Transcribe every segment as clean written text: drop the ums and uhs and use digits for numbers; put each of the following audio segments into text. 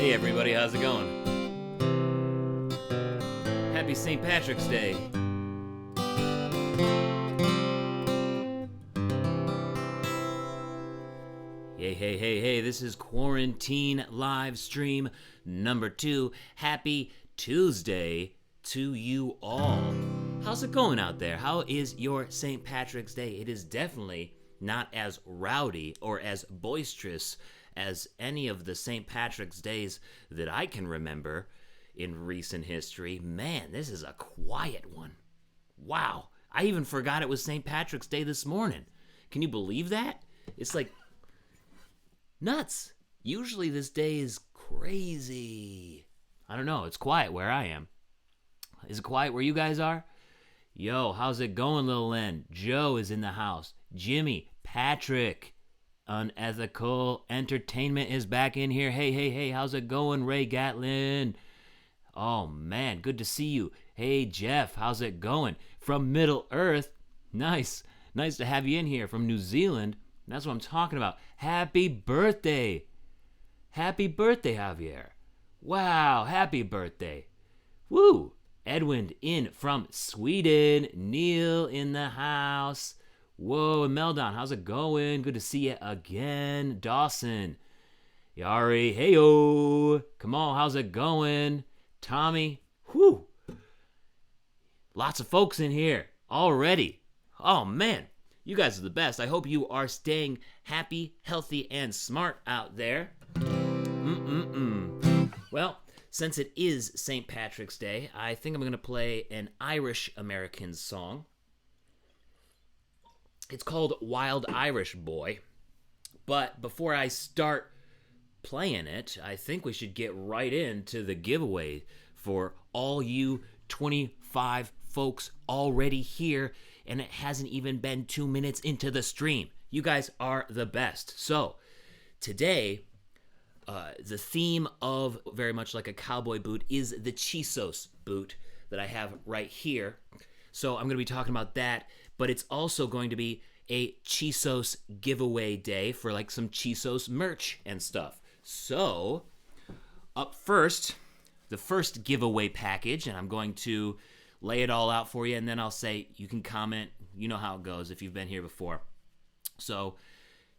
Hey everybody, how's it going? Happy St. Patrick's Day. Hey, this is Quarantine Live Stream number 2. Happy Tuesday to you all. How's it going out there? How is your St. Patrick's Day? It is definitely not as rowdy or as boisterous as any of the St. Patrick's Days that I can remember in recent history. Man, this is a quiet one. Wow, I even forgot it was St. Patrick's Day this morning. Can you believe that? It's like nuts. Usually this day is crazy. I don't know, it's quiet where I am. Is it quiet where you guys are? Yo, how's it going, Lil Len? Joe is in the house. Jimmy, Patrick, Unethical Entertainment is back in here. Hey, how's it going, Ray Gatlin? Oh, man, good to see you. Hey, Jeff, how's it going? From Middle Earth. Nice to have you in here. From New Zealand. That's what I'm talking about. Happy birthday. Happy birthday, Javier. Wow, happy birthday. Woo. Edwin in from Sweden. Neil in the house. Whoa, and Meldon, how's it going? Good to see you again. Dawson. Yari, heyo. Come on, how's it going? Tommy. Whew. Lots of folks in here already. Oh, man. You guys are the best. I hope you are staying happy, healthy, and smart out there. Well, since it is St. Patrick's Day, I think I'm going to play an Irish-American song. It's called Wild Irish Boy. But before I start playing it, I think we should get right into the giveaway for all you 25 folks already here, and it hasn't even been 2 minutes into the stream. You guys are the best. So, today, the theme of Very Much Like a Cowboy boot is the Chisos boot that I have right here. So, I'm going to be talking about that, but it's also going to be a Chisos giveaway day for like some Chisos merch and stuff. So, up first, the first giveaway package, and I'm going to lay it all out for you, and then I'll say you can comment. You know how it goes if you've been here before. So,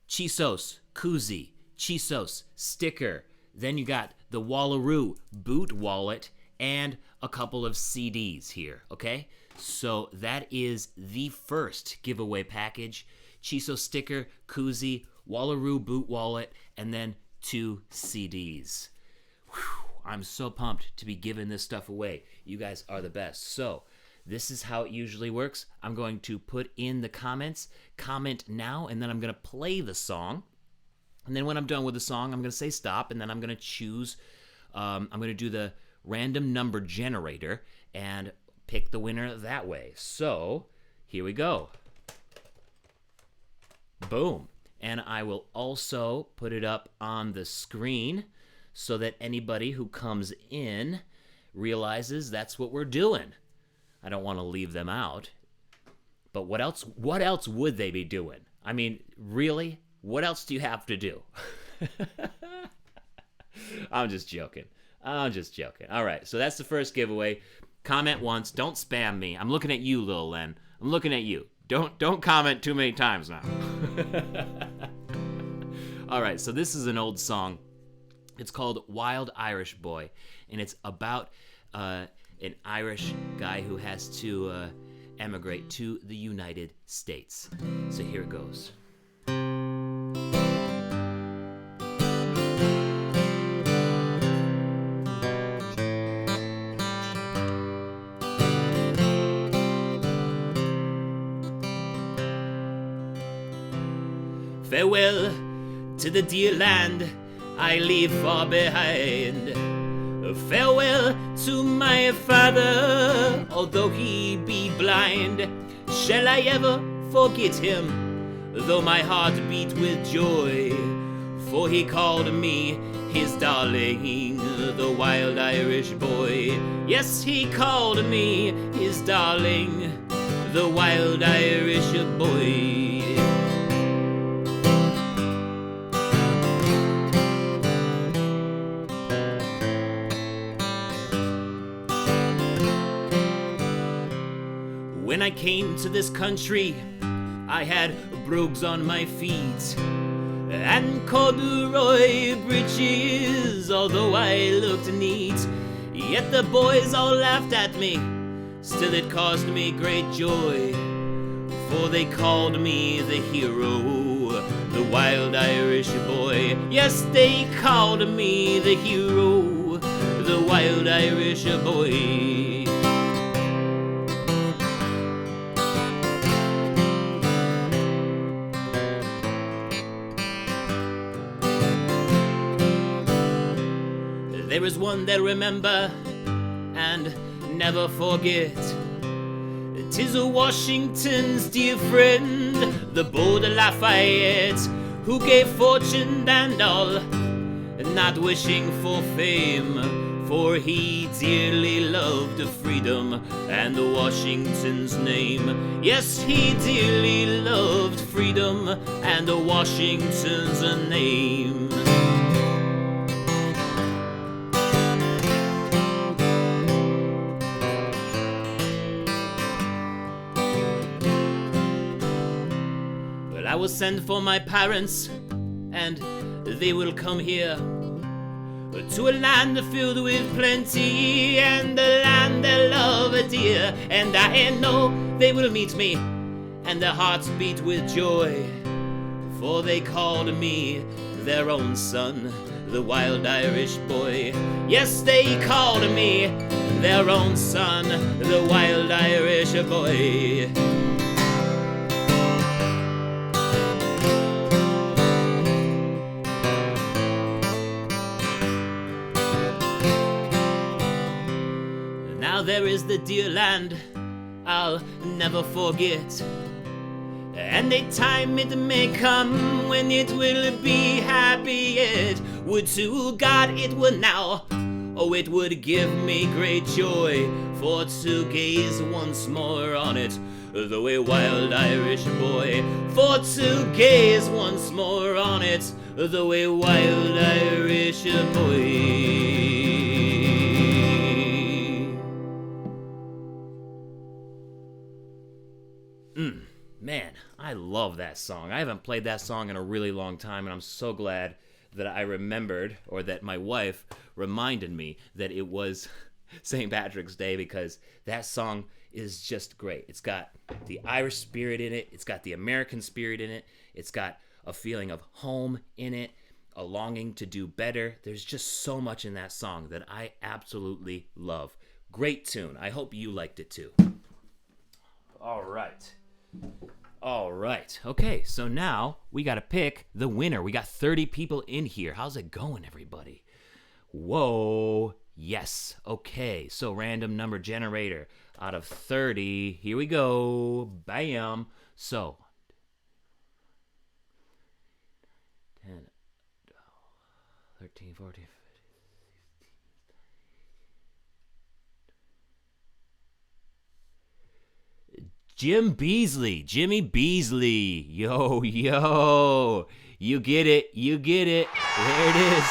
Chisos koozie, Chisos sticker, then you got the Wallaroo boot wallet, and a couple of CDs here, okay? So that is the first giveaway package. Chisos sticker, koozie, Wallaroo boot wallet, and then 2 CDs. Whew. I'm so pumped to be giving this stuff away. You guys are the best. So, this is how it usually works. I'm going to put in the comments, comment now, and then I'm going to play the song. And then when I'm done with the song, I'm going to say stop, and then I'm going to choose, I'm going to do the random number generator and pick the winner that way. So, here we go. Boom. And I will also put it up on the screen so that anybody who comes in realizes that's what we're doing. I don't want to leave them out. But what else would they be doing? I mean, really? What else do you have to do? I'm just joking. All right, so that's the first giveaway. Comment once. Don't spam me. I'm looking at you, Lil Len. I'm looking at you. Don't comment too many times now. All right, so this is an old song. It's called Wild Irish Boy, and it's about an Irish guy who has to emigrate to the United States. So here it goes. Farewell to the dear land I leave far behind. Farewell to my father, although he be blind. Shall I ever forget him, though my heart beat with joy? For he called me his darling, the wild Irish boy. Yes, he called me his darling, the wild Irish boy. When I came to this country, I had brogues on my feet and corduroy breeches, although I looked neat. Yet the boys all laughed at me, still it caused me great joy, for they called me the hero, the wild Irish boy. Yes, they called me the hero, the wild Irish boy. There is one they'll remember and never forget. Thistle, Washington's dear friend, the bold Lafayette, who gave fortune and all, not wishing for fame, for he dearly loved freedom and Washington's name. Yes, he dearly loved freedom and Washington's name. I will send for my parents, and they will come here to a land filled with plenty, and a land they love dear. And I know they will meet me, and their hearts beat with joy, for they called me their own son, the wild Irish boy. Yes, they called me their own son, the wild Irish boy. Now there is the dear land I'll never forget, and a time it may come when it will be happy yet. Would to God it were now, oh it would give me great joy, for to gaze once more on it, though a wild Irish boy. For to gaze once more on it, though a wild Irish boy. Man, I love that song. I haven't played that song in a really long time, and I'm so glad that I remembered, or that my wife reminded me that it was St. Patrick's Day, because that song is just great. It's got the Irish spirit in it. It's got the American spirit in it. It's got a feeling of home in it, a longing to do better. There's just so much in that song that I absolutely love. Great tune. I hope you liked it too. All right. Okay, so now we got to pick the winner. We got 30 people in here. How's it going, everybody? Whoa. Yes. Okay, so random number generator. Out of 30, here we go. Bam. So, 10, 13, 14, 15. Jimmy Beasley. Yo. You get it. There it is.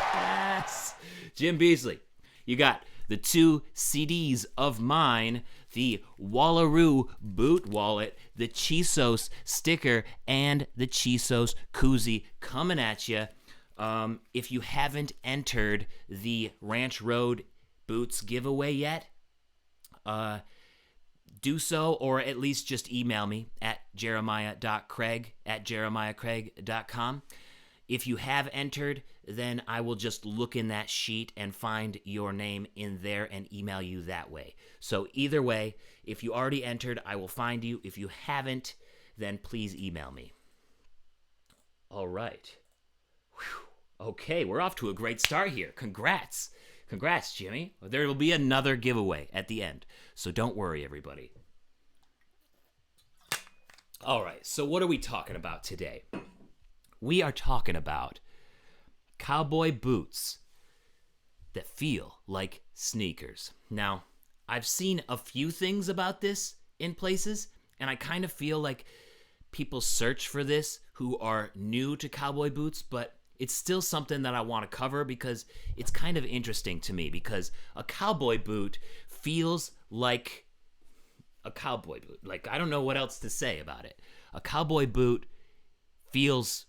Yes. Jim Beasley. You got the 2 CDs of mine, the Wallaroo boot wallet, the Chisos sticker, and the Chisos koozie coming at you. If you haven't entered the Ranch Road boots giveaway yet, do so, or at least just email me at jeremiah.craig@jeremiahcraig.com. If you have entered, then I will just look in that sheet and find your name in there and email you that way. So either way, if you already entered, I will find you. If you haven't, then please email me. All right. Whew. Okay, we're off to a great start here. Congrats, Jimmy. There will be another giveaway at the end, so don't worry, everybody. All right, so what are we talking about today? We are talking about cowboy boots that feel like sneakers. Now, I've seen a few things about this in places, and I kind of feel like people search for this who are new to cowboy boots, but it's still something that I want to cover because it's kind of interesting to me, because a cowboy boot feels like a cowboy boot. Like, I don't know what else to say about it. A cowboy boot feels,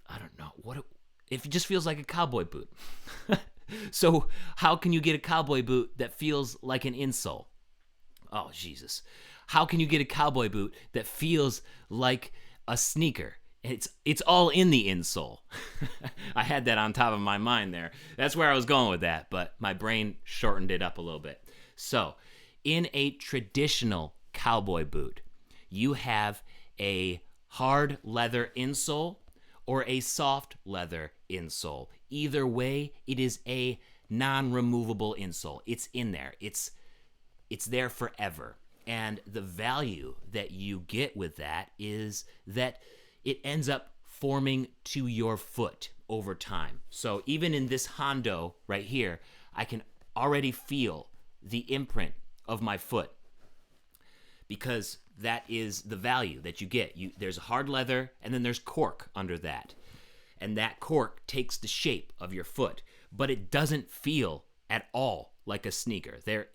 I don't know, it just feels like a cowboy boot. So how can you get a cowboy boot that feels like an insole? Oh, Jesus. How can you get a cowboy boot that feels like a sneaker? It's all in the insole. I had that on top of my mind there. That's where I was going with that, but my brain shortened it up a little bit. So, in a traditional cowboy boot, you have a hard leather insole or a soft leather insole. Either way, it is a non-removable insole. It's in there. It's there forever. And the value that you get with that is that it ends up forming to your foot over time. So even in this Hondo right here, I can already feel the imprint of my foot, because that is the value that you get. There's hard leather, and then there's cork under that. And that cork takes the shape of your foot, but it doesn't feel at all like a sneaker. There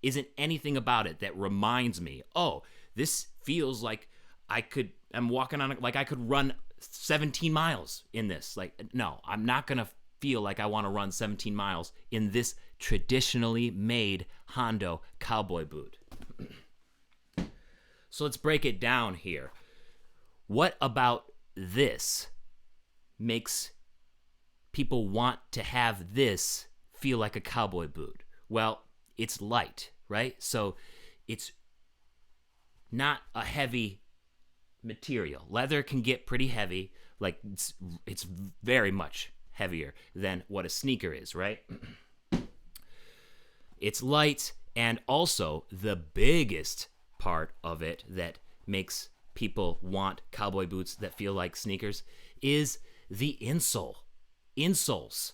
isn't anything about it that reminds me, oh, this feels like I'm walking on it, like I could run 17 miles in this. Like, no, I'm not going to feel like I want to run 17 miles in this traditionally made Hondo cowboy boot. So let's break it down here. What about this makes people want to have this feel like a cowboy boot? Well, it's light, right? So it's not a heavy material. Leather can get pretty heavy. Like, it's very much heavier than what a sneaker is, right? It's light, and also the biggest part of it that makes people want cowboy boots that feel like sneakers is the insole. Insoles.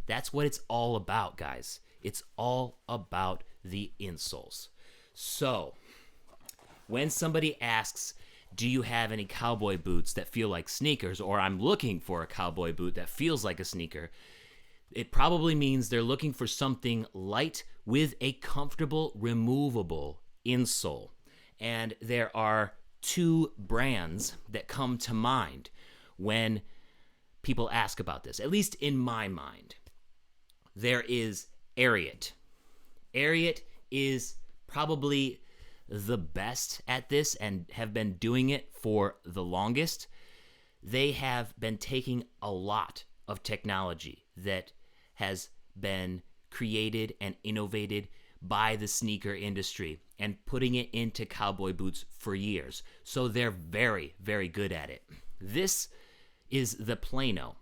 That's what it's all about, guys. It's all about the insoles. So, when somebody asks, do you have any cowboy boots that feel like sneakers, or I'm looking for a cowboy boot that feels like a sneaker, it probably means they're looking for something light with a comfortable, removable insole. And there are two brands that come to mind when people ask about this, at least in my mind. There is Ariat. Ariat is probably the best at this and have been doing it for the longest. They have been taking a lot of technology that has been created and innovated by the sneaker industry and putting it into cowboy boots for years. So they're very, very good at it. This is the Plano.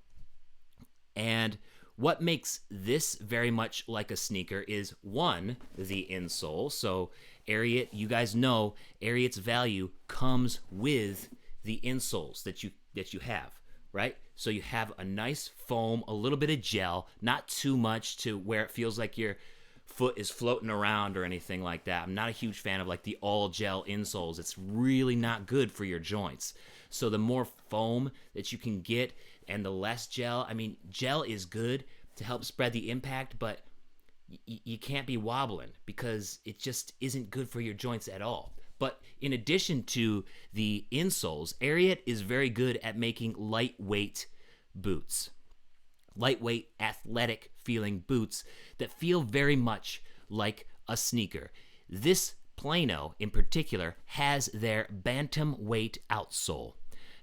And what makes this very much like a sneaker is, one, the insole. So Ariat, you guys know, Ariat's value comes with the insoles that you have, right? So you have a nice foam, a little bit of gel, not too much to where it feels like your foot is floating around or anything like that. I'm not a huge fan of like the all gel insoles. It's really not good for your joints. So the more foam that you can get and the less gel, I mean, gel is good to help spread the impact, but you can't be wobbling because it just isn't good for your joints at all. But in addition to the insoles, Ariat is very good at making lightweight boots. Lightweight, athletic feeling boots that feel very much like a sneaker. This Plano in particular has their bantamweight outsole.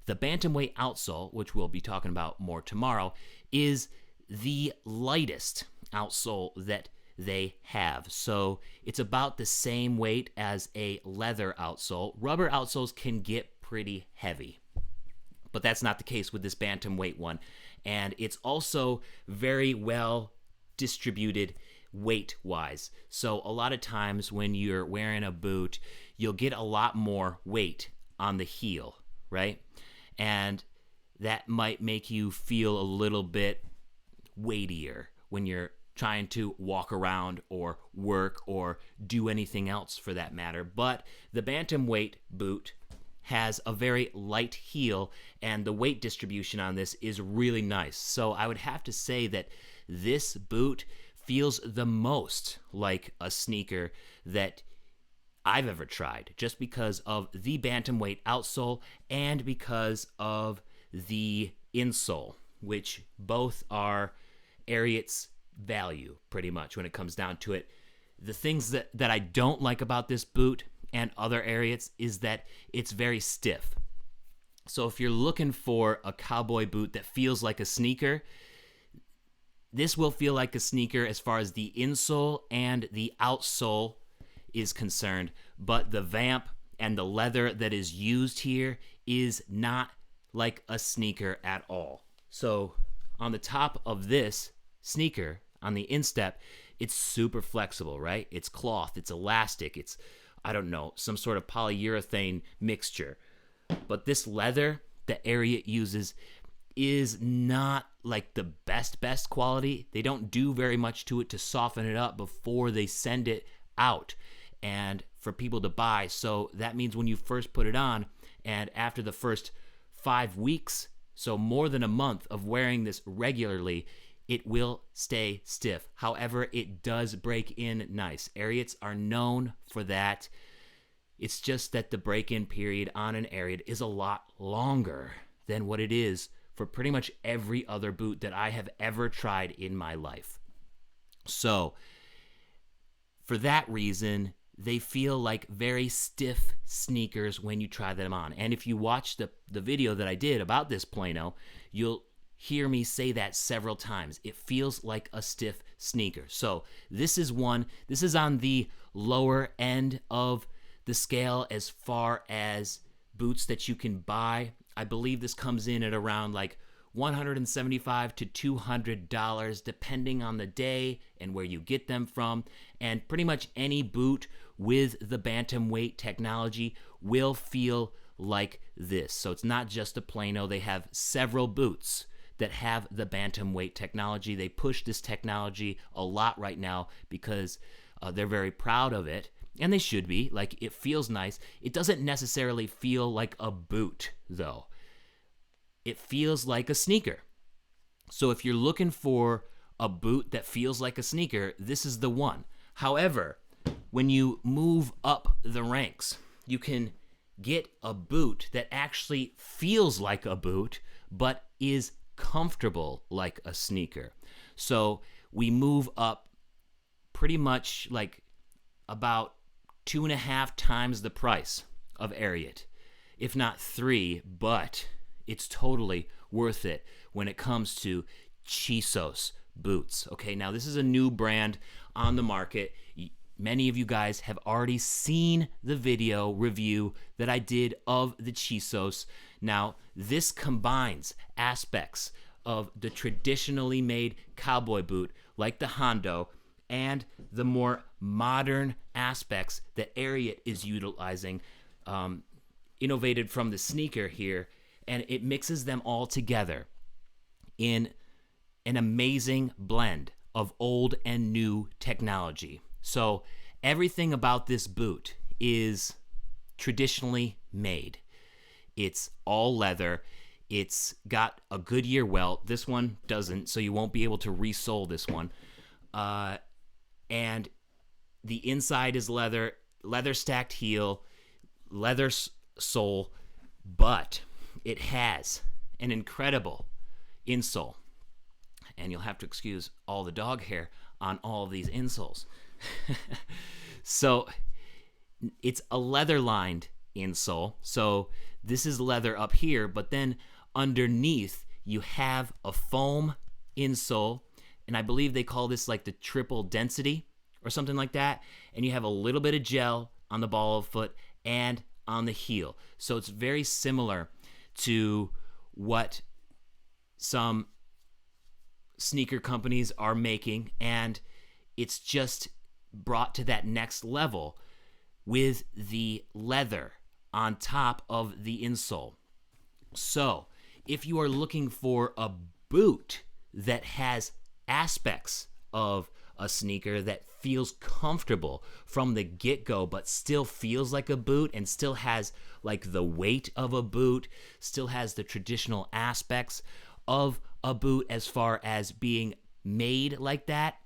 The bantamweight outsole, which we'll be talking about more tomorrow, is the lightest outsole that they have. So it's about the same weight as a leather outsole. Rubber outsoles can get pretty heavy, but that's not the case with this bantamweight one. And it's also very well distributed weight-wise. So a lot of times when you're wearing a boot, you'll get a lot more weight on the heel, right? And that might make you feel a little bit weightier when you're trying to walk around or work or do anything else for that matter. But the bantamweight boot has a very light heel, and the weight distribution on this is really nice. So I would have to say that this boot feels the most like a sneaker that I've ever tried, just because of the bantamweight outsole and because of the insole, which both are Ariat's value pretty much when it comes down to it. The things that I don't like about this boot and other Ariats is that it's very stiff. So if you're looking for a cowboy boot that feels like a sneaker, this will feel like a sneaker as far as the insole and the outsole is concerned, but the vamp and the leather that is used here is not like a sneaker at all. So on the top of this sneaker, on the instep, it's super flexible, right? It's cloth, it's elastic, it's, I don't know, some sort of polyurethane mixture. But this leather that Ariat uses is not like the best quality. They don't do very much to it to soften it up before they send it out and for people to buy. So that means when you first put it on, and after the first 5 weeks, so more than a month of wearing this regularly, it will stay stiff. However, it does break in nice. Ariats are known for that. It's just that the break-in period on an Ariat is a lot longer than what it is for pretty much every other boot that I have ever tried in my life. So, for that reason, they feel like very stiff sneakers when you try them on. And if you watch the video that I did about this Plano, you'll hear me say that several times. It feels like a stiff sneaker. So this is on the lower end of the scale as far as boots that you can buy. I believe this comes in at around like $175 to $200 depending on the day and where you get them from. And pretty much any boot with the bantamweight technology will feel like this. So it's not just a Plano. They have several boots that have the bantamweight technology. They push this technology a lot right now because they're very proud of it, and they should be. Like, it feels nice. It doesn't necessarily feel like a boot, though. It feels like a sneaker. So if you're looking for a boot that feels like a sneaker, this is the one. However, when you move up the ranks, you can get a boot that actually feels like a boot, but is comfortable like a sneaker. So we move up pretty much like about 2.5 times the price of Ariat, if not 3, but it's totally worth it when it comes to Chisos boots. Okay, now this is a new brand on the market. Many of you guys have already seen the video review that I did of the Chisos. Now, this combines aspects of the traditionally made cowboy boot, like the Hondo, and the more modern aspects that Ariat is utilizing, innovated from the sneaker here, and it mixes them all together in an amazing blend of old and new technology. So everything about this boot is traditionally made. It's all leather. It's got a Goodyear welt. This one doesn't, so you won't be able to resole this one. And the inside is leather stacked heel, leather sole, but it has an incredible insole. And you'll have to excuse all the dog hair on all of these insoles. So it's a leather-lined insole. So this is leather up here, but then underneath you have a foam insole, and I believe they call this like the triple density or something like that, and you have a little bit of gel on the ball of foot and on the heel. So it's very similar to what some sneaker companies are making, and it's just brought to that next level with the leather on top of the insole. So if you are looking for a boot that has aspects of a sneaker that feels comfortable from the get-go, but still feels like a boot and still has like the weight of a boot, still has the traditional aspects of a boot as far as being made like that,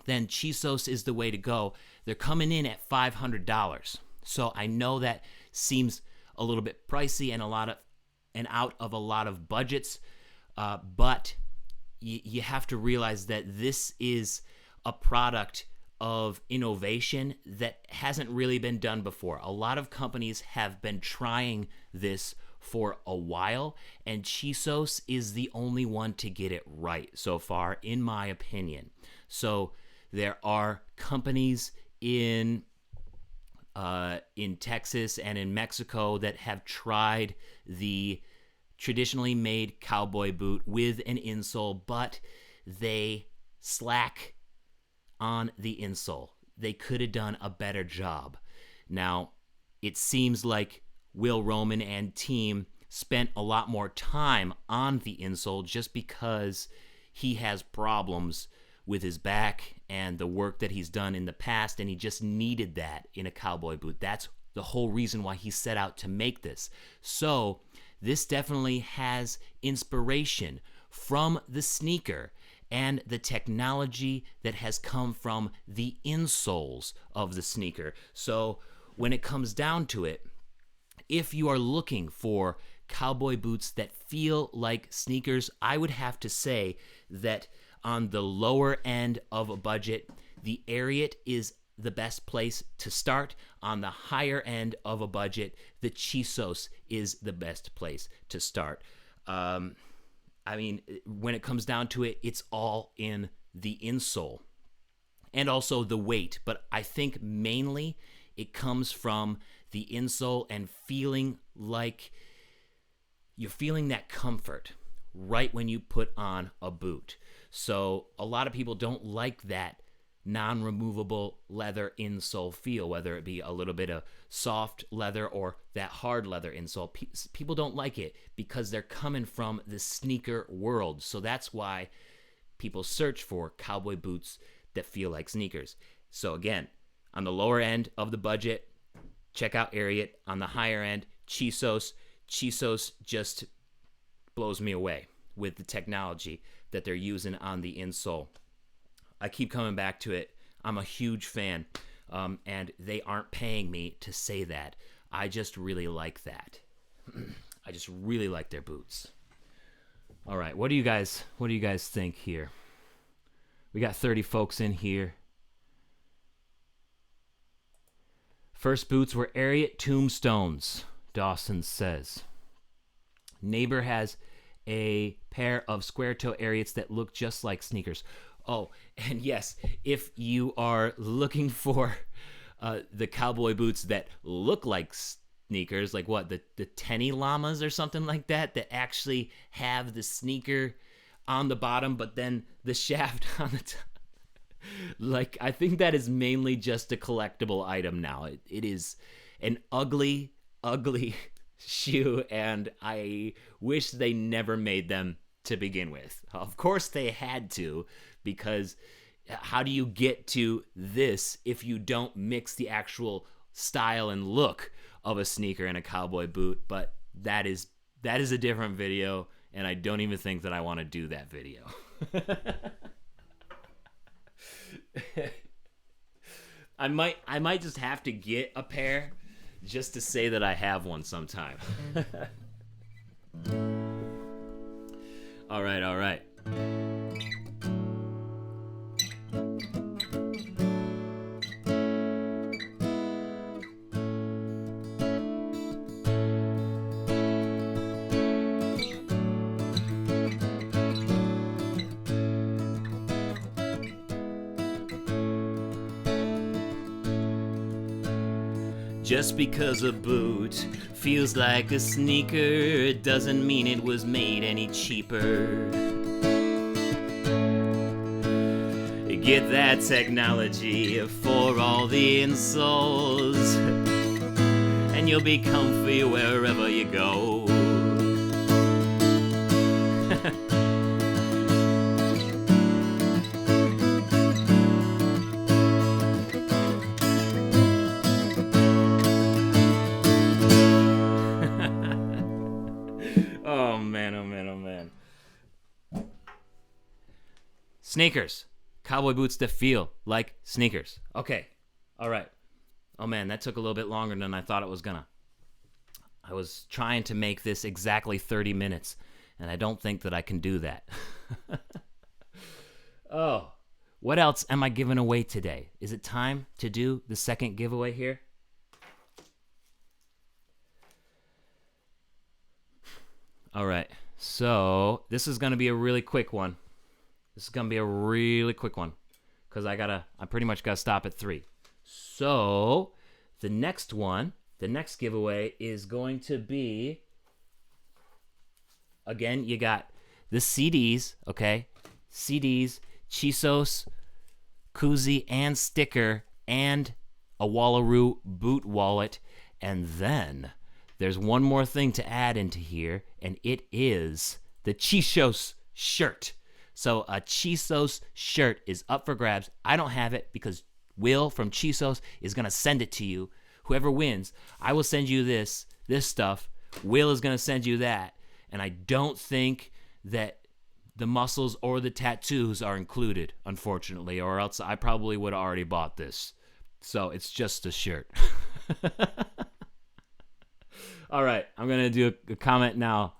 then Chisos is the way to go. They're coming in at $500. So I know that seems a little bit pricey and out of a lot of budgets, but you have to realize that this is a product of innovation that hasn't really been done before. A lot of companies have been trying this for a while, and Chisos is the only one to get it right so far, in my opinion. So there are companies in Texas and in Mexico that have tried the traditionally made cowboy boot with an insole, but they slack on the insole. They could have done a better job. Now, it seems like Will Roman and team spent a lot more time on the insole just because he has problems with his back and the work that he's done in the past, and he just needed that in a cowboy boot. That's the whole reason why he set out to make this. So this definitely has inspiration from the sneaker and the technology that has come from the insoles of the sneaker. So when it comes down to it, if you are looking for cowboy boots that feel like sneakers, I would have to say that on the lower end of a budget, the Ariat is the best place to start. On the higher end of a budget, the Chisos is the best place to start. I mean, when it comes down to it, it's all in the insole and also the weight. But I think mainly it comes from the insole and feeling like you're feeling that comfort right when you put on a boot. So a lot of people don't like that non-removable leather insole feel, whether it be a little bit of soft leather or that hard leather insole. People don't like it because they're coming from the sneaker world. So that's why people search for cowboy boots that feel like sneakers. So again, on the lower end of the budget, check out Ariat. On the higher end, Chisos. Chisos just blows me away with the technology that they're using on the insole. I keep coming back to it. I'm a huge fan, and they aren't paying me to say that. I just really like that. I just really like their boots. All right, what do you guys think here? We got 30 folks in here. First boots were Ariat Tombstones, Dawson says. Neighbor has a pair of square-toe Ariats that look just like sneakers. Oh, and yes, if you are looking for the cowboy boots that look like sneakers, like what, the Tenny Llamas or something like that, that actually have the sneaker on the bottom, but then the shaft on the top. Like, I think that is mainly just a collectible item now. It is an ugly, ugly shoe, and I wish they never made them to begin with. Of course they had to, because how do you get to this if you don't mix the actual style and look of a sneaker and a cowboy boot? But that is a different video, and I don't even think that I want to do that video. I might just have to get a pair just to say that I have one sometime. All right. Just because a boot feels like a sneaker doesn't mean it was made any cheaper. Get that technology for all the insoles, and you'll be comfy wherever you go. Sneakers. Cowboy boots that feel like sneakers. Okay. All right. Oh, man, that took a little bit longer than I thought it was gonna. I was trying to make this exactly 30 minutes, and I don't think that I can do that. Oh, what else am I giving away today? Is it time to do the second giveaway here? All right, so this is going to be a really quick one. Because I pretty much got to stop at 3. So the next giveaway is going to be, again, you got the CDs, okay? CDs, Chisos, koozie, and sticker, and a Wallaroo boot wallet. And then there's one more thing to add into here, and it is the Chisos shirt. So a Chisos shirt is up for grabs. I don't have it because Will from Chisos is going to send it to you. Whoever wins, I will send you this stuff. Will is going to send you that. And I don't think that the muscles or the tattoos are included, unfortunately, or else I probably would have already bought this. So it's just a shirt. All right, I'm going to do a comment now.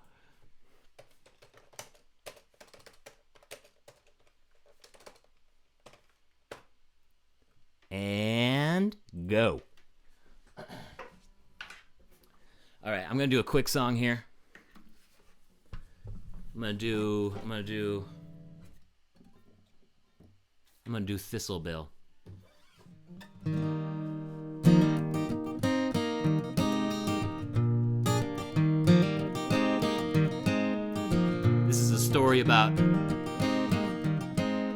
And go. All right, I'm going to do a quick song here. I'm gonna do Thistle Bill. This is a story about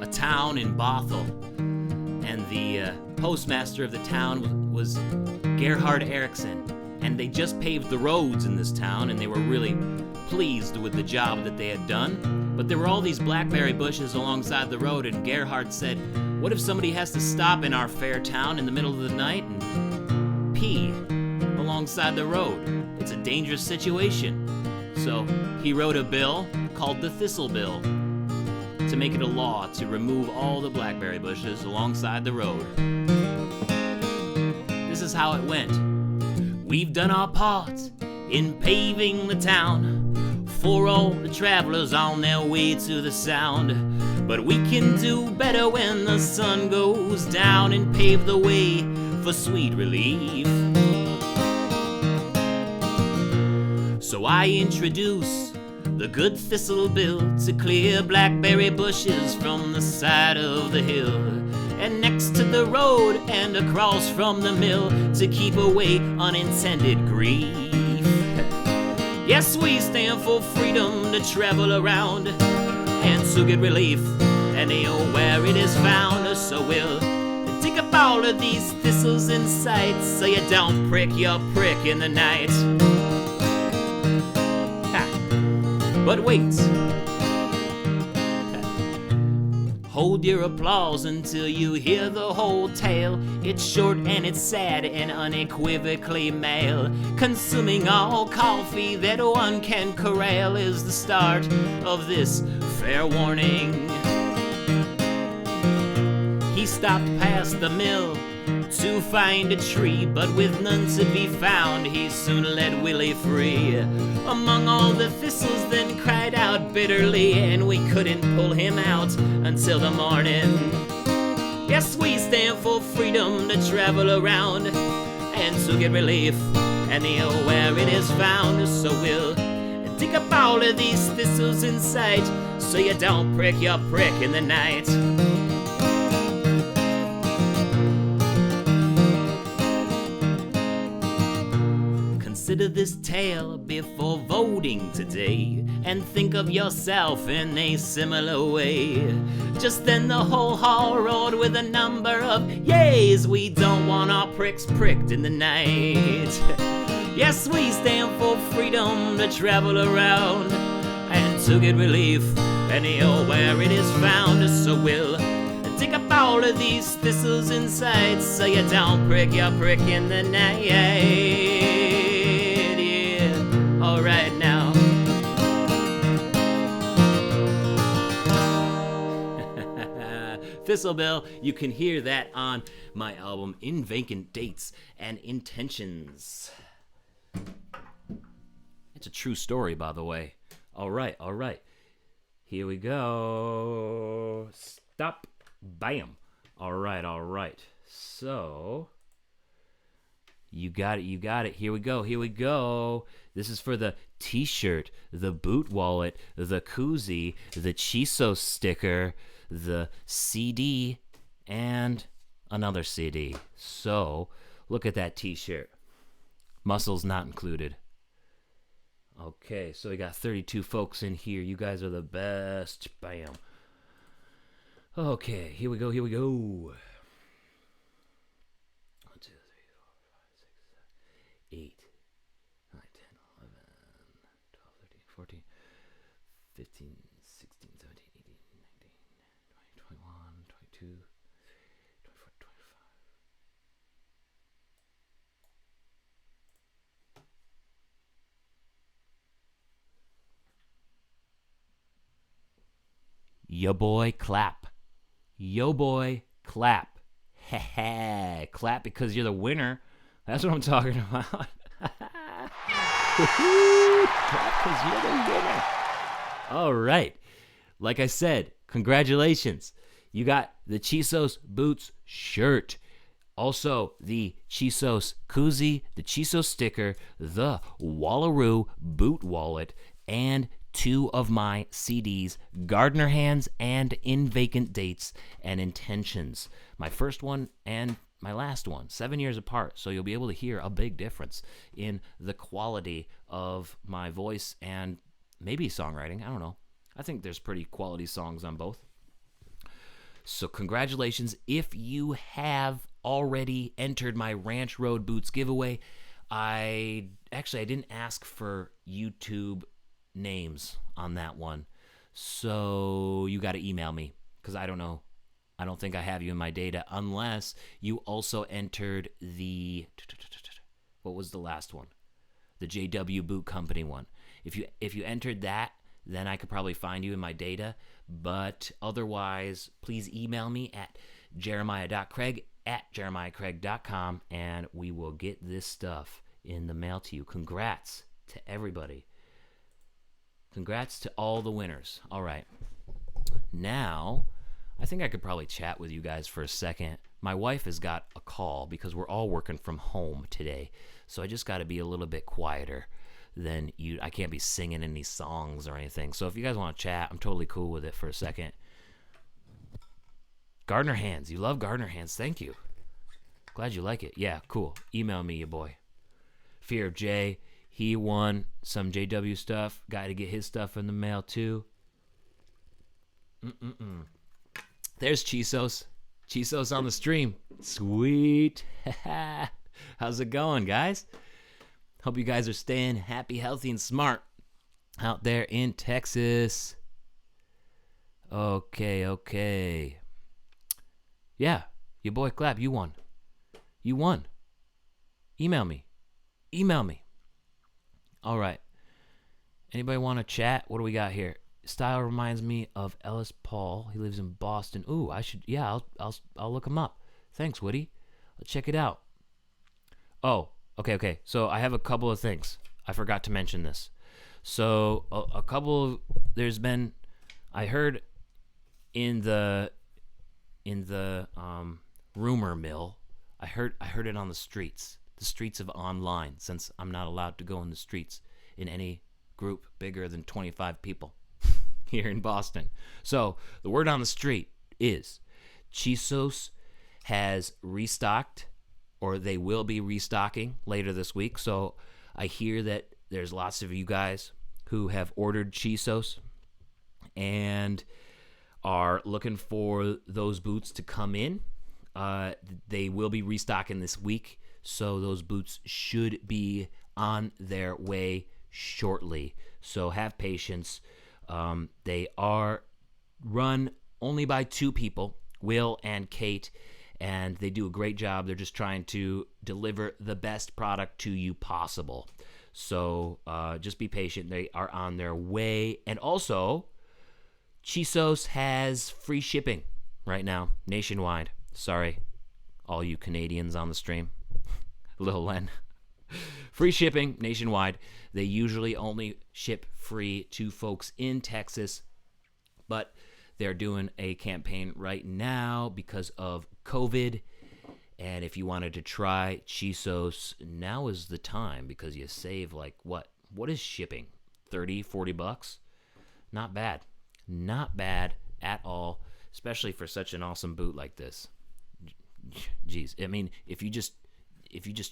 a town in Bothell, and the postmaster of the town was Gerhard Eriksson, and they just paved the roads in this town, and they were really pleased with the job that they had done. But there were all these blackberry bushes alongside the road, and Gerhard said, what if somebody has to stop in our fair town in the middle of the night and pee alongside the road? It's a dangerous situation. So he wrote a bill called the Thistle Bill to make it a law to remove all the blackberry bushes alongside the road. This is how it went. We've done our part in paving the town for all the travelers on their way to the sound. But we can do better when the sun goes down and pave the way for sweet relief. So I introduce the good Thistle Bill to clear blackberry bushes from the side of the hill, and next to the road and across from the mill to keep away unintended grief. Yes, we stand for freedom to travel around and to get relief anywhere it is found. So we'll dig up all of these thistles in sight so you don't prick your prick in the night. Ha. But wait. Hold your applause until you hear the whole tale. It's short and it's sad and unequivocally male. Consuming all coffee that one can corral is the start of this fair warning. He stopped past the mill to find a tree, but with none to be found, he soon let Willie free. Among all the thistles then cried out bitterly, and we couldn't pull him out until the morning. Yes, we stand for freedom to travel around and to get relief anywhere it is found. So we'll dig up all of these thistles in sight so you don't prick your prick in the night. Consider this tale before voting today, and think of yourself in a similar way. Just then the whole hall roared with a number of yays. We don't want our pricks pricked in the night. Yes, we stand for freedom to travel around and to get relief anywhere it is found. So we'll dig up all of these thistles in sight so you don't prick your prick in the night. All right now. Thistle. You can hear that on my album In Vacant Dates and Intentions. It's a true story, by the way. All right. Here we go. Stop. Bam. All right. So, you got it. Here we go. This is for the t-shirt, the boot wallet, the koozie, the Chisos sticker, the CD, and another CD. So, look at that t-shirt. Muscles not included. Okay, so we got 32 folks in here. You guys are the best. Bam. Okay, here we go. 1, 2, 3, 4, 5, 6, 7, 8, 9, 10, 11, 12, 13, 14, 15, 16, 17, 18, 19, 20, 21, 22, 24, 25. Yo boy, clap. Yo boy, clap. Heh. Clap because you're the winner. That's what I'm talking about. Clap because you're the winner. All right. Like I said, congratulations. You got the Chisos Boots shirt. Also, the Chisos koozie, the Chisos sticker, the Wallaroo boot wallet, and 2 of my CDs, Gardener Hands and In Vacant Dates and Intentions. My first one and my last one, 7 years apart, so you'll be able to hear a big difference in the quality of my voice and maybe songwriting. I don't know. I think there's pretty quality songs on both. So congratulations. If you have already entered my Ranch Road Boots giveaway, I didn't ask for YouTube names on that one, so you got to email me because I don't know. I don't think I have you in my data unless you also entered the, what was the last one? The JW Boot Company one. If you entered that, then I could probably find you in my data, but otherwise, please email me at jeremiah.craig@jeremiahcraig.com and we will get this stuff in the mail to you. Congrats to everybody. Congrats to all the winners. All right. Now, I think I could probably chat with you guys for a second. My wife has got a call because we're all working from home today. So I just got to be a little bit quieter than you. I can't be singing any songs or anything. So if you guys want to chat, I'm totally cool with it for a second. Gardener Hands. You love Gardener Hands. Thank you. Glad you like it. Yeah, cool. Email me, your boy. Fear of Jay. He won some JW stuff. Got to get his stuff in the mail, too. There's Chisos. Chisos on the stream. Sweet. How's it going, guys? Hope you guys are staying happy, healthy, and smart out there in Texas. Okay. Yeah, your boy Clap, you won. Email me. All right. Anybody want to chat? What do we got here? Style reminds me of Ellis Paul. He lives in Boston. Ooh, I should. Yeah, I'll look him up. Thanks, Woody. Let's check it out. Oh, okay. So I have a couple of things. I forgot to mention this. So there's been. I heard in the rumor mill. I heard it on the streets of online, since I'm not allowed to go in the streets in any group bigger than 25 people here in Boston. So the word on the street is Chisos has restocked, or they will be restocking later this week. So I hear that there's lots of you guys who have ordered Chisos and are looking for those boots to come in. They will be restocking this week. So those boots should be on their way shortly. So have patience. They are run only by 2 people, Will and Kate, and they do a great job. They're just trying to deliver the best product to you possible. So just be patient. They are on their way. And also, Chisos has free shipping right now, nationwide. Sorry, all you Canadians on the stream. Little Len. Free shipping nationwide. They usually only ship free to folks in Texas, but they're doing a campaign right now because of COVID. And if you wanted to try Chisos, now is the time because you save like what? What is shipping? 30, 40 bucks? Not bad. Not bad at all, especially for such an awesome boot like this. Jeez, I mean, if you just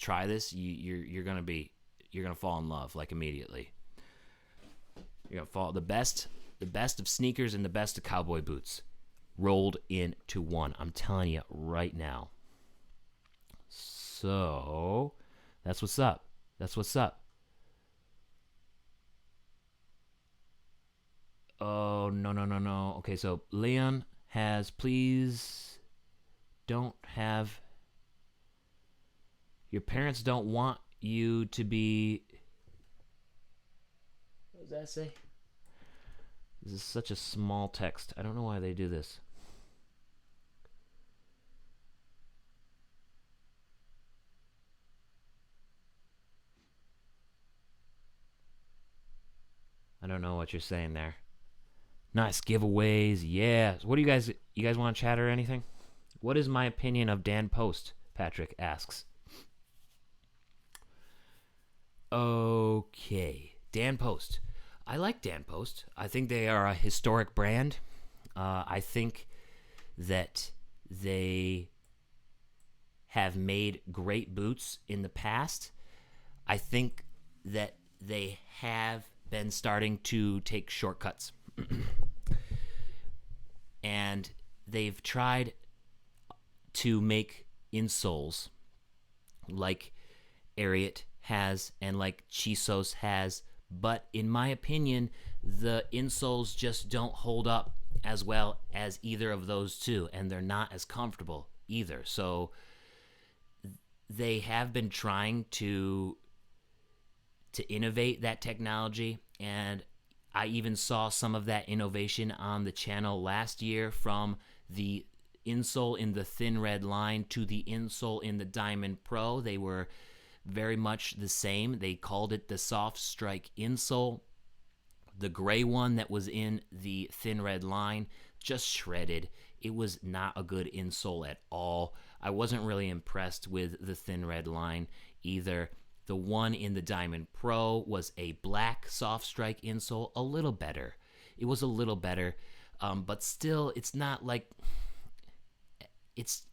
try this, you're gonna fall in love like immediately. You're gonna fall the best of sneakers and the best of cowboy boots rolled into one. I'm telling you right now. So that's what's up. That's what's up. Oh, no. Okay, so Leon has, please don't have, your parents don't want you to be, what does that say? This is such a small text. I don't know why they do this. I don't know what you're saying there. Nice giveaways, yeah. What do you guys want to chat or anything? What is my opinion of Dan Post? Patrick asks. Okay, Dan Post. I like Dan Post. I think they are a historic brand. I think that they have made great boots in the past. I think that they have been starting to take shortcuts. And they've tried to make insoles like Ariat has and like Chisos has, but in my opinion, the insoles just don't hold up as well as either of those two, and they're not as comfortable either. So they have been trying to innovate that technology, and I even saw some of that innovation on the channel last year, from the insole in the thin red line to the insole in the Diamond Pro. They were very much the same. They called it the Soft Strike insole. The gray one that was in the thin red line just shredded. It was not a good insole at all. I wasn't really impressed with the thin red line either. The one in the Diamond Pro was a black Soft Strike insole, a little better. It was a little better, but still, it's not like, it's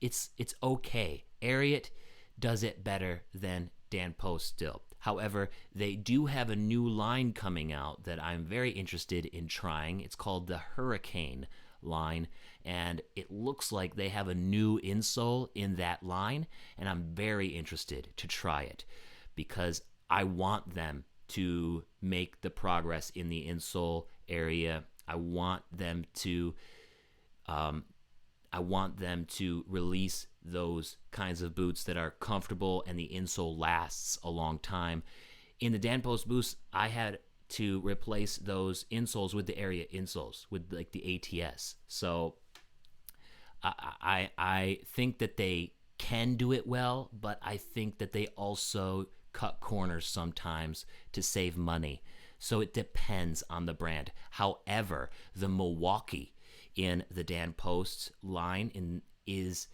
okay. Ariat does it better than Dan Post still. However, they do have a new line coming out that I'm very interested in trying. It's called the Hurricane line, and it looks like they have a new insole in that line, and I'm very interested to try it because I want them to make the progress in the insole area. I want them to release those kinds of boots that are comfortable and the insole lasts a long time. In the Dan Post boots, I had to replace those insoles with the Ariat insoles, with like the ATS. So I think that they can do it well, but I think that they also cut corners sometimes to save money. So it depends on the brand. However, the Milwaukee in the Dan Post line is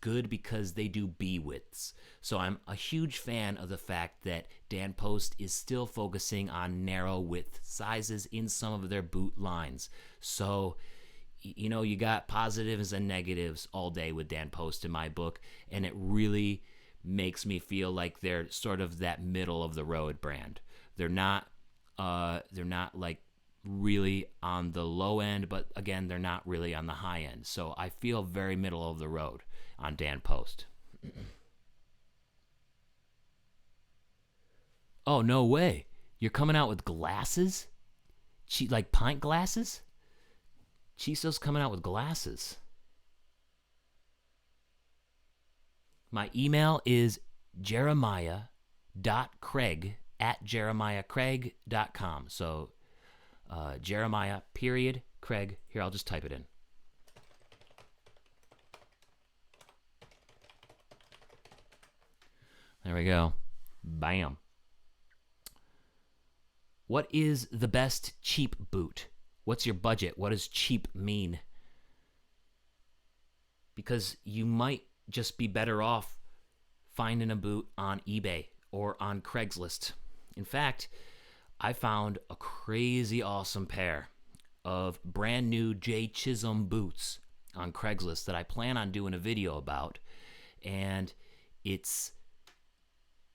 good because they do B widths. So I'm a huge fan of the fact that Dan Post is still focusing on narrow width sizes in some of their boot lines. So, you know, you got positives and negatives all day with Dan Post in my book, and it really makes me feel like they're sort of that middle of the road brand. They're not like really on the low end, but again, they're not really on the high end. So I feel very middle of the road on Dan Post. Oh, no way. You're coming out with glasses? Like pint glasses? Chisos coming out with glasses. My email is jeremiah.craig@jeremiahcraig.com. So Jeremiah, period, Craig. Here, I'll just type it in. There we go. Bam. What is the best cheap boot? What's your budget? What does cheap mean? Because you might just be better off finding a boot on eBay or on Craigslist. In fact, I found a crazy awesome pair of brand new J. Chisholm boots on Craigslist that I plan on doing a video about. And it's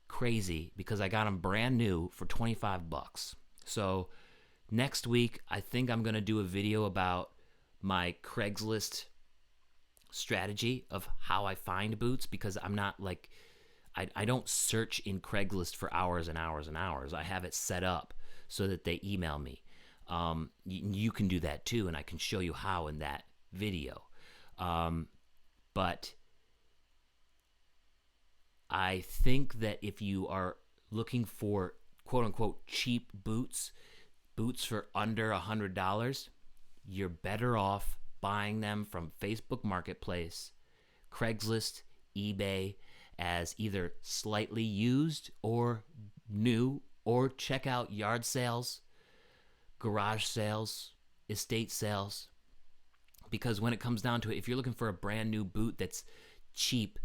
crazy because I got them brand new for $25. So next week, I think I'm going to do a video about my Craigslist strategy of how I find boots, because I'm not like, I don't search in Craigslist for hours and hours and hours. I have it set up so that they email me. You can do that too, and I can show you how in that video. But I think that if you are looking for quote-unquote cheap boots for under $100, you're better off buying them from Facebook Marketplace, Craigslist, eBay, as either slightly used or new, or check out yard sales, garage sales, estate sales. Because when it comes down to it, if you're looking for a brand new boot that's cheap,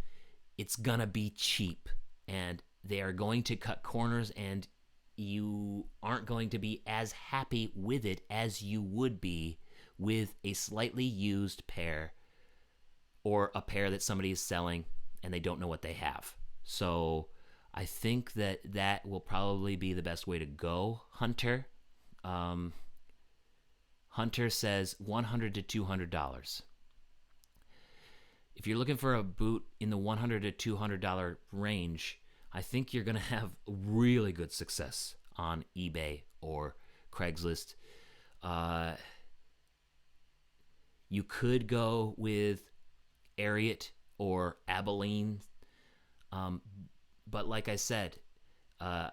it's gonna be cheap, and they are going to cut corners, and you aren't going to be as happy with it as you would be with a slightly used pair, or a pair that somebody is selling and they don't know what they have. So I think that will probably be the best way to go. Hunter says $100 to $200. If you're looking for a boot in the $100 to $200 range, I think you're going to have really good success on eBay or Craigslist. You could go with Ariat or Abilene, but like I said, I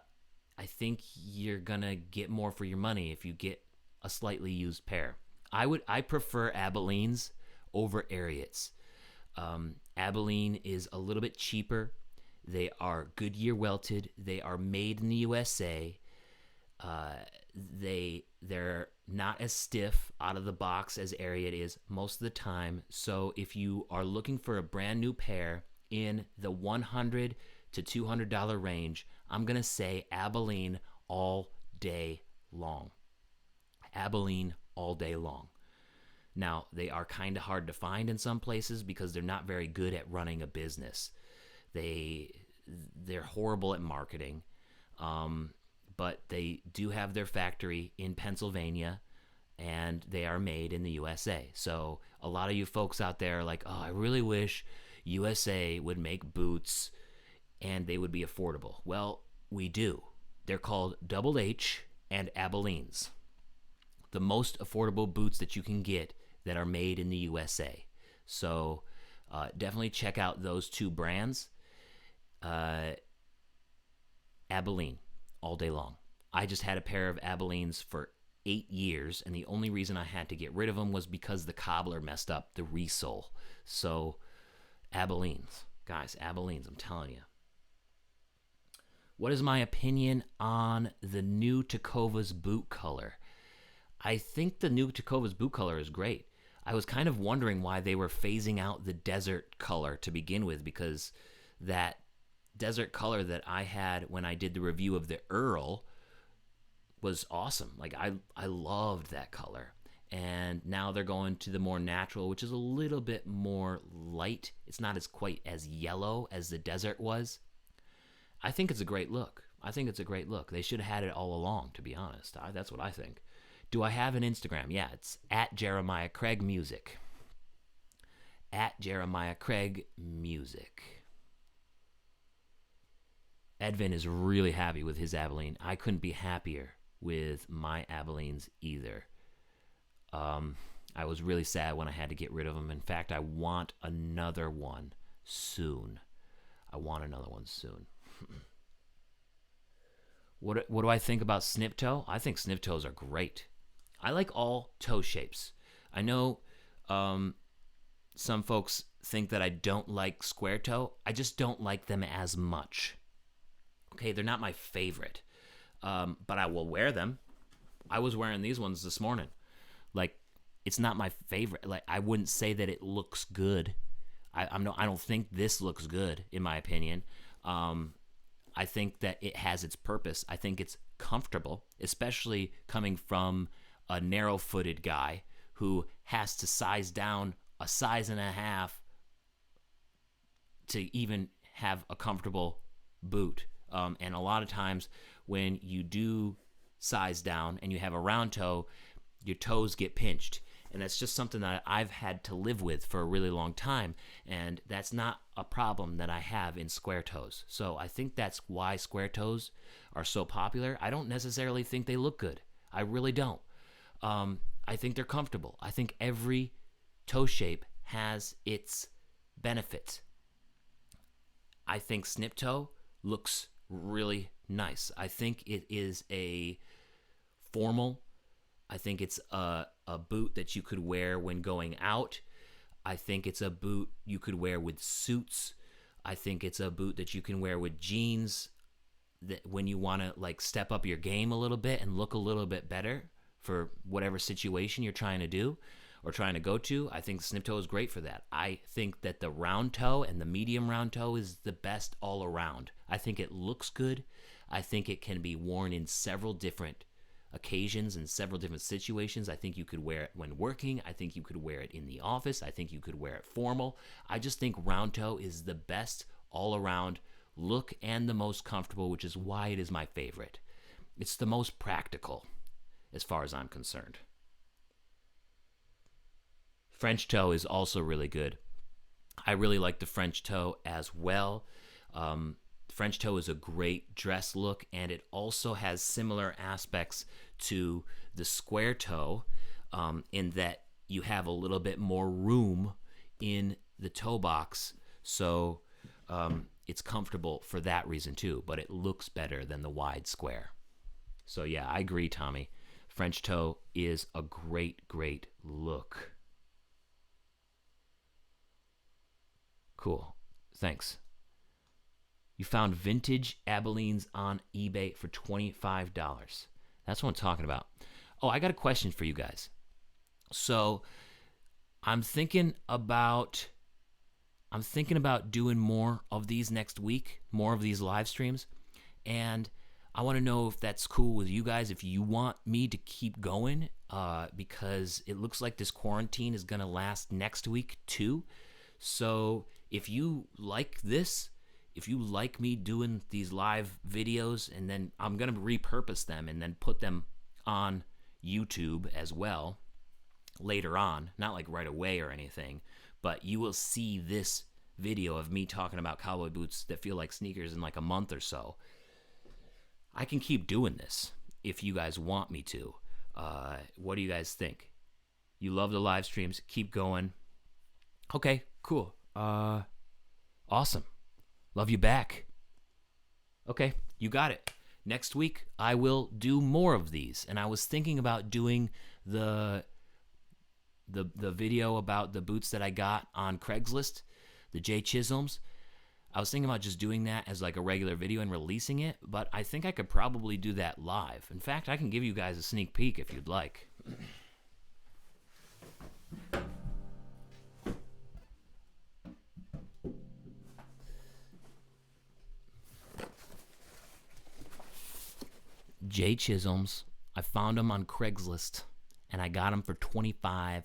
think you're going to get more for your money if you get a slightly used pair. I prefer Abilene's over Ariats. Abilene is a little bit cheaper. They are Goodyear welted. They are made in the USA. They're not as stiff out of the box as Ariat is most of the time. So if you are looking for a brand new pair in the $100 to $200 range, I'm gonna say Abilene all day long. Abilene all day long. Now, they are kind of hard to find in some places because they're not very good at running a business. They're horrible at marketing, but they do have their factory in Pennsylvania, and they are made in the USA. So a lot of you folks out there are like, oh, I really wish USA would make boots and they would be affordable. Well, we do. They're called Double H and Abilene's. The most affordable boots that you can get that are made in the USA. So definitely check out those two brands. Abilene, all day long. I just had a pair of Abilene's for 8 years, and the only reason I had to get rid of them was because the cobbler messed up the resole. So Abilene's, guys, Abilene's, I'm telling you. What is my opinion on the new Tecovas boot color? I think the new Tecovas boot color is great. I was kind of wondering why they were phasing out the desert color to begin with, because that desert color that I had when I did the review of the Earl was awesome. Like, I loved that color. And now they're going to the more natural, which is a little bit more light. It's not as quite as yellow as the desert was. I think it's a great look. They should have had it all along, to be honest. That's what I think. Do I have an Instagram? Yeah, it's at Jeremiah Craig Music. At Jeremiah Craig Music. Edvin is really happy with his Abilene. I couldn't be happier with my Abilene's either. I was really sad when I had to get rid of them. In fact, I want another one soon. What do I think about snip toe? I think snip toes are great. I like all toe shapes. I know some folks think that I don't like square toe. I just don't like them as much. Okay, they're not my favorite, but I will wear them. I was wearing these ones this morning. Like, it's not my favorite. Like, I wouldn't say that it looks good. I don't think this looks good, in my opinion. I think that it has its purpose. I think it's comfortable, especially coming from a narrow-footed guy who has to size down a size and a half to even have a comfortable boot. And a lot of times when you do size down and you have a round toe, your toes get pinched. And that's just something that I've had to live with for a really long time. And that's not a problem that I have in square toes. So I think that's why square toes are so popular. I don't necessarily think they look good. I really don't. I think they're comfortable. I think every toe shape has its benefits. I think snip toe looks really nice. I think it is a formal. I think it's a boot that you could wear when going out. I think it's a boot you could wear with suits. I think it's a boot that you can wear with jeans, that when you want to like step up your game a little bit and look a little bit better for whatever situation you're trying to do or trying to go to. I think the snip toe is great for that. I think that the round toe and the medium round toe is the best all around. I think it looks good. I think it can be worn in several different occasions and several different situations. I think you could wear it when working. I think you could wear it in the office. I think you could wear it formal. I just think round toe is the best all around look and the most comfortable, which is why it is my favorite. It's the most practical as far as I'm concerned. French toe is also really good. I really like the French toe as well. French toe is a great dress look, and it also has similar aspects to the square toe in that you have a little bit more room in the toe box, so it's comfortable for that reason too, but it looks better than the wide square. So yeah, I agree, Tommy. French toe is a great, great look. Cool. Thanks. You found vintage Abilene's on eBay for $25. That's what I'm talking about. Oh, I got a question for you guys. So I'm thinking about doing more of these next week, more of these live streams, and I want to know if that's cool with you guys, if you want me to keep going, because it looks like this quarantine is going to last next week too. So if you like this, if you like me doing these live videos, and then I'm going to repurpose them and then put them on YouTube as well later on, not like right away or anything, but you will see this video of me talking about cowboy boots that feel like sneakers in like a month or so. I can keep doing this if you guys want me to. What do you guys think? You love the live streams. Keep going. Okay, cool. Awesome. Love you back. Okay, you got it. Next week, I will do more of these. And I was thinking about doing the video about the boots that I got on Craigslist, the J. Chisholms. I was thinking about just doing that as like a regular video and releasing it, but I think I could probably do that live. In fact, I can give you guys a sneak peek if you'd like. J. Chisholms. I found them on Craigslist, and I got them for $25.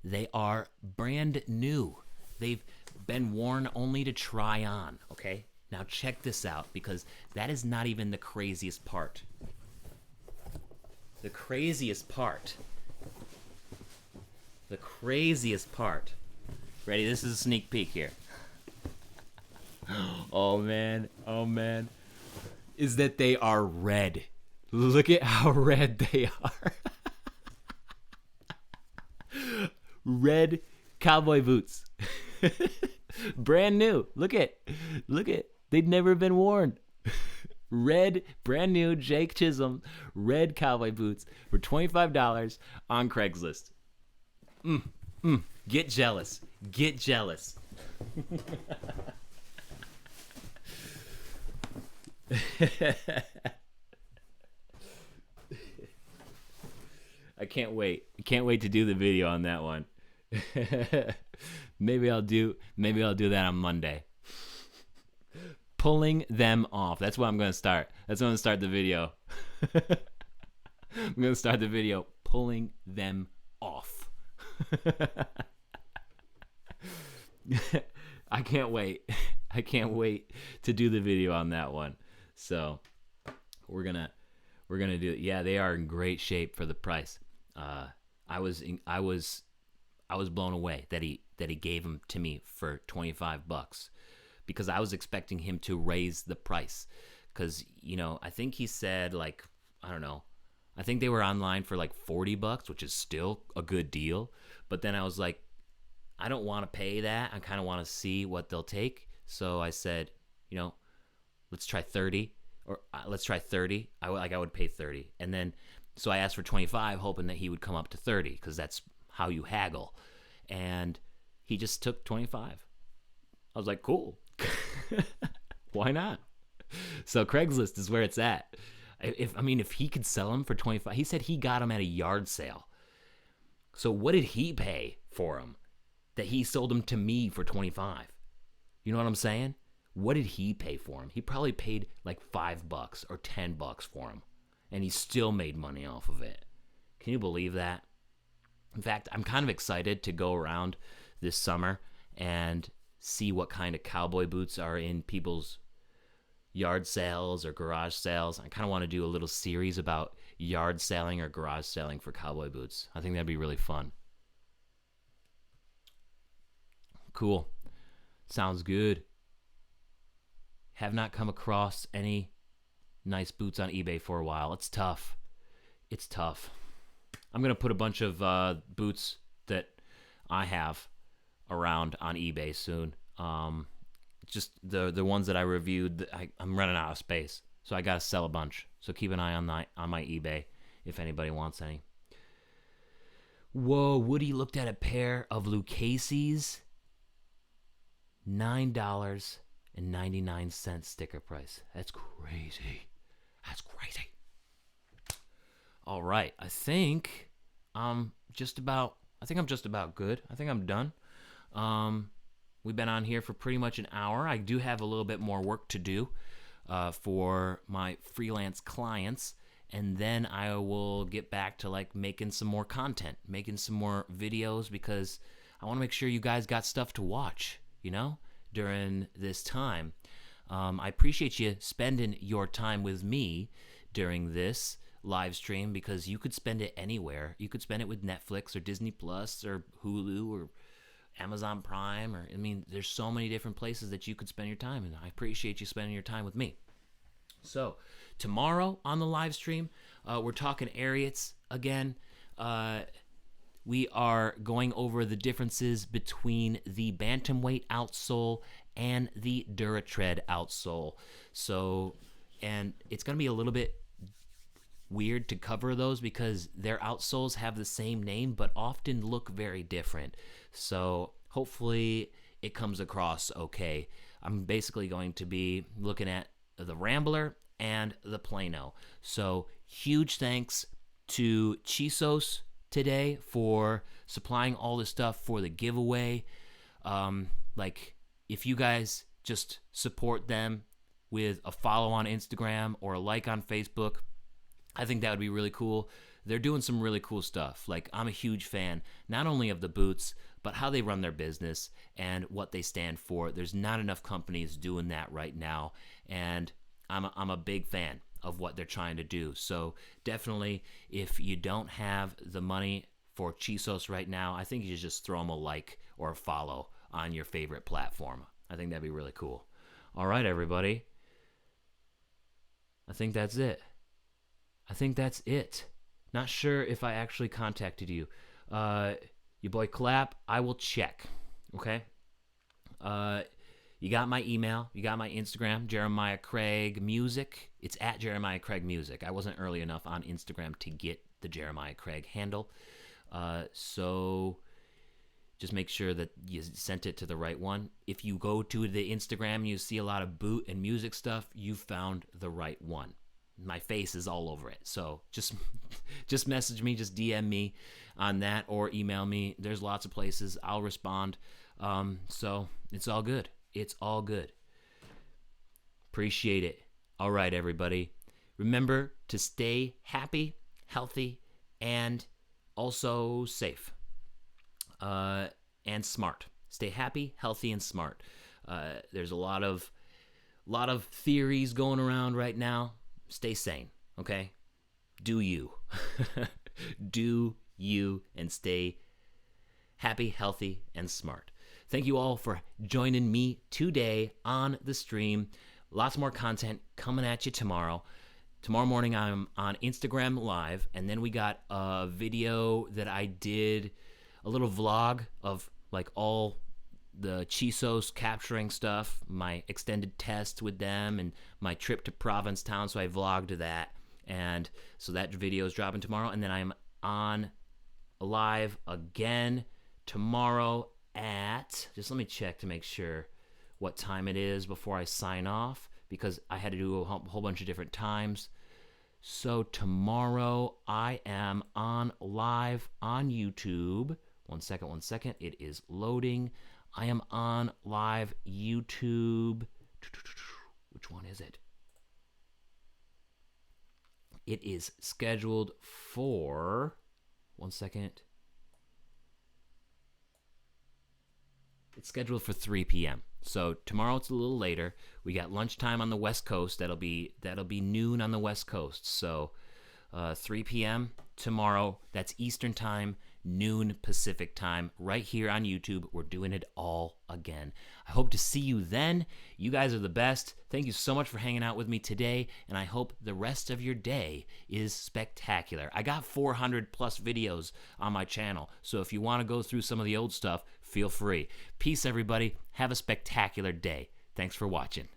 They are brand new. They've been worn only to try on, okay? Now check this out, because that is not even the craziest part. The craziest part. The craziest part. Ready? This is a sneak peek here. Oh, man. Oh, man. Is that they are red. Look at how red they are. Red cowboy boots. Brand new. Look at. They'd never been worn. Red, brand new Jake Chisholm red cowboy boots for $25 on Craigslist. Get jealous. Get jealous. I can't wait. Can't wait to do the video on that one. Maybe I'll do that on Monday. Pulling them off. That's what I'm going to start. That's when I'm going to start the video. I'm going to start the video pulling them off. I can't wait. I can't wait to do the video on that one. So, we're going to do it. Yeah, they are in great shape for the price. I was blown away that he gave them to me for $25 because I was expecting him to raise the price because I think he said like I don't know, I think they were online for like $40, which is still a good deal, but then I was like, I don't want to pay that. I kind of want to see what they'll take, so I said, let's try 30 or let's try 30. I would pay 30, and then. So I asked for 25, hoping that he would come up to 30, because that's how you haggle. And he just took 25. I was like, cool. Why not? So Craigslist is where it's at. If he could sell them for 25, he said he got them at a yard sale. So what did he pay for them that he sold them to me for 25? You know what I'm saying? What did he pay for them? He probably paid like $5 or $10 for them. And he still made money off of it. Can you believe that? In fact, I'm kind of excited to go around this summer and see what kind of cowboy boots are in people's yard sales or garage sales. I kind of want to do a little series about yard selling or garage selling for cowboy boots. I think that'd be really fun. Cool. Sounds good. Have not come across any nice boots on eBay for a while. It's tough. I'm going to put a bunch of boots that I have around on eBay soon. Just the ones that I reviewed, I'm running out of space. So I got to sell a bunch. So keep an eye on my eBay if anybody wants any. Whoa, Woody looked at a pair of Lucchese's. $9.99 sticker price. That's crazy. All right, I think I'm just about good. I think I'm done. We've been on here for pretty much an hour. I do have a little bit more work to do for my freelance clients, and then I will get back to like making some more content, making some more videos, because I want to make sure you guys got stuff to watch, during this time. I appreciate you spending your time with me during this live stream, because you could spend it anywhere. You could spend it with Netflix or Disney Plus or Hulu or Amazon Prime, or there's so many different places that you could spend your time, and I appreciate you spending your time with me. So tomorrow on the live stream, we're talking Ariats again. We are going over the differences between the bantamweight outsole and the Duratread outsole. So, and it's going to be a little bit weird to cover those because their outsoles have the same name but often look very different. So hopefully it comes across okay. I'm basically going to be looking at the Rambler and the Plano. So huge thanks to Chisos today for supplying all this stuff for the giveaway. If you guys just support them with a follow on Instagram or a like on Facebook, I think that would be really cool. They're doing some really cool stuff. Like, I'm a huge fan, not only of the boots, but how they run their business and what they stand for. There's not enough companies doing that right now, and I'm a big fan of what they're trying to do. So definitely, if you don't have the money for Chisos right now, I think you should just throw them a like or a follow on your favorite platform. I think that'd be really cool. All right, everybody. I think that's it. Not sure if I actually contacted you. Your boy Clap, I will check. Okay? You got my email. You got my Instagram, Jeremiah Craig Music. It's at Jeremiah Craig Music. I wasn't early enough on Instagram to get the Jeremiah Craig handle. So Just make sure that you sent it to the right one. If you go to the Instagram and you see a lot of boot and music stuff, you found the right one. My face is all over it. So just message me, just DM me on that, or email me. There's lots of places. I'll respond. So it's all good. It's all good. Appreciate it. All right, everybody. Remember to stay happy, healthy, and also safe. And smart. Stay happy, healthy, and smart. There's a lot of theories going around right now. Stay sane, okay? Do you. Do you, and stay happy, healthy, and smart. Thank you all for joining me today on the stream. Lots more content coming at you tomorrow. Tomorrow morning I'm on Instagram Live, and then we got a video that I did, a little vlog of like all the Chisos capturing stuff, my extended test with them, and my trip to Provincetown, so I vlogged that. And so that video is dropping tomorrow, and then I'm on live again tomorrow at, just let me check to make sure what time it is before I sign off, because I had to do a whole bunch of different times. So tomorrow I am on live on YouTube. One second. It is loading. I am on live YouTube. Which one is it? It is scheduled for... One second. It's scheduled for 3 p.m. So tomorrow it's a little later. We got lunchtime on the West Coast. That'll be noon on the West Coast. So 3 p.m. tomorrow. That's Eastern time, noon Pacific time, right here on YouTube. We're doing it all again. I hope to see you then. You guys are the best. Thank you so much for hanging out with me today, and I hope the rest of your day is spectacular. I got 400 plus videos on my channel, so if you want to go through some of the old stuff, feel free. Peace, everybody. Have a spectacular day. Thanks for watching.